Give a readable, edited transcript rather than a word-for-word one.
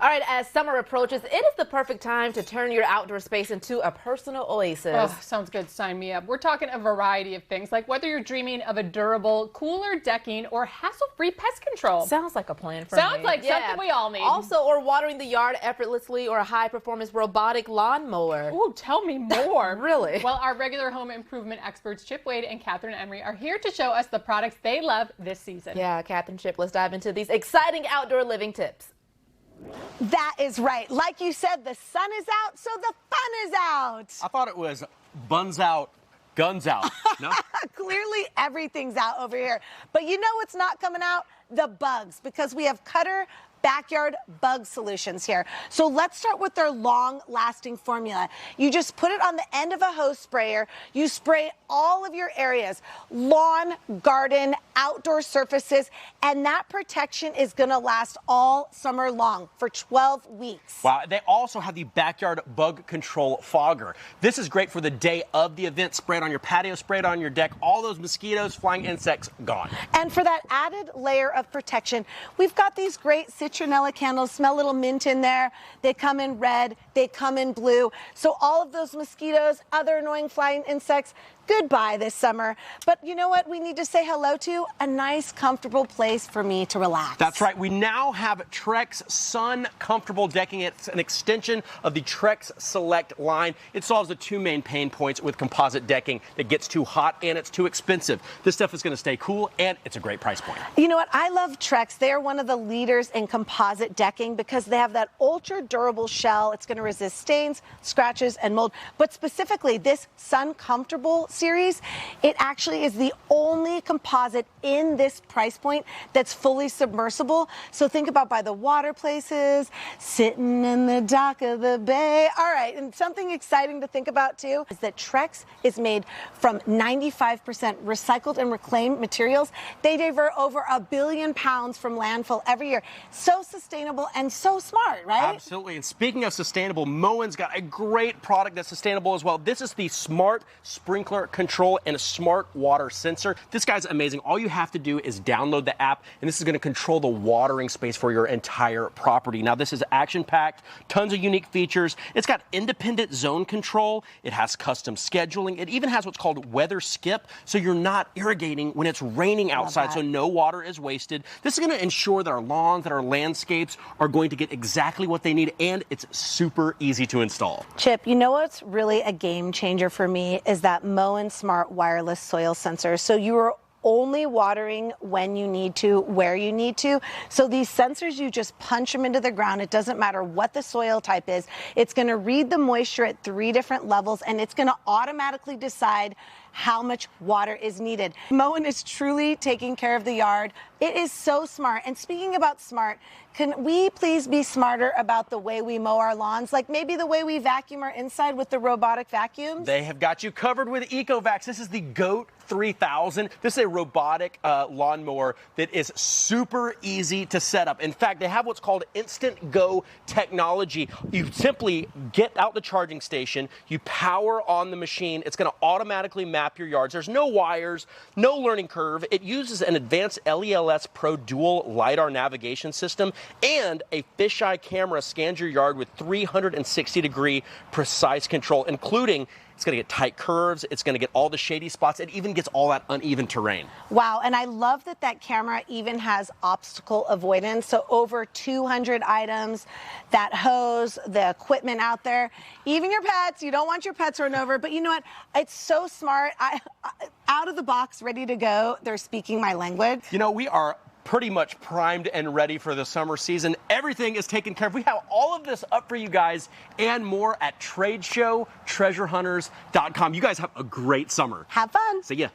All right, as summer approaches, it is the perfect time to turn your outdoor space into a personal oasis. Oh, sounds good. Sign me up. We're talking a variety of things, like whether you're dreaming of a durable, cooler decking or hassle-free pest control. Sounds like a plan for me. Sounds like something we all need. Also, or watering the yard effortlessly, or a high-performance robotic lawnmower. Ooh, tell me more. Really? Well, our regular home improvement experts, Chip Wade and Kathryn Emery, are here to show us the products they love this season. Yeah, Kathryn, Chip, let's dive into these exciting outdoor living tips. That is right. Like you said, the sun is out, so the fun is out. I thought it was buns out, guns out. No? Clearly, everything's out over here. But you know what's not coming out? The bugs, because we have Cutter backyard bug solutions here. So let's start with their long-lasting formula. You just put it on the end of a hose sprayer. You spray all of your areas, lawn, garden, outdoor surfaces, and that protection is going to last all summer long for 12 weeks. Wow, they also have the backyard bug control fogger. This is great for the day of the event. Spray it on your patio, spray it on your deck. All those mosquitoes, flying insects, gone. And for that added layer of protection, we've got these great citronella candles. Smell a little mint in there. They come in red, they come in blue. So all of those mosquitoes, other annoying flying insects, goodbye this summer. But you know what we need to say hello to? A nice, comfortable place for me to relax. That's right. We now have Trex Sun Comfortable Decking. It's an extension of the Trex Select line. It solves the two main pain points with composite decking: that gets too hot and it's too expensive. This stuff is going to stay cool, and it's a great price point. You know what? I love Trex. They are one of the leaders in composite decking because they have that ultra durable shell. It's going to resist stains, scratches, and mold. But specifically, this Sun Comfortable series, it actually is the only composite in this price point that's fully submersible. So think about by the water places, sitting in the dock of the bay. All right, and something exciting to think about too is that Trex is made from 95% recycled and reclaimed materials. They divert over 1 billion pounds from landfill every year. So sustainable and so smart, right? Absolutely. And speaking of sustainable, Moen's got a great product that's sustainable as well. This is the Smart Sprinkler Controller and a smart water sensor. This guy's amazing. All you have to do is download the app, and this is going to control the watering space for your entire property. Now, this is action-packed, tons of unique features. It's got independent zone control. It has custom scheduling. It even has what's called weather skip, so you're not irrigating when it's raining outside, so no water is wasted. This is going to ensure that our lawns, that our landscapes are going to get exactly what they need, and it's super easy to install. Chip, you know what's really a game changer for me is that Moen Smart wireless soil sensor. So you are only watering when you need to, where you need to. So these sensors, you just punch them into the ground. It doesn't matter what the soil type is. It's going to read the moisture at 3 different levels, and it's going to automatically decide how much water is needed. Moen is truly taking care of the yard. It is so smart. And speaking about smart, can we please be smarter about the way we mow our lawns? Like maybe the way we vacuum our inside with the robotic vacuums? They have got you covered with ECOVACS. This is the GOAT 3000. This is a robotic lawnmower that is super easy to set up. In fact, they have what's called Instant Go technology. You simply get out the charging station, you power on the machine, it's going to automatically map your yards. There's no wires, no learning curve. It uses an advanced LELS Pro Dual LiDAR navigation system, and a fisheye camera scans your yard with 360-degree precise control, including it's going to get tight curves, it's going to get all the shady spots, it even gets all that uneven terrain. Wow, and I love that that camera even has obstacle avoidance. So over 200 items, that hose, the equipment out there, even your pets. You don't want your pets run over, but you know what? It's so smart. Out of the box, ready to go. They're speaking my language. You know, we are pretty much primed and ready for the summer season. Everything is taken care of. We have all of this up for you guys and more at tradeshowtreasurehunters.com. You guys have a great summer. Have fun. See ya.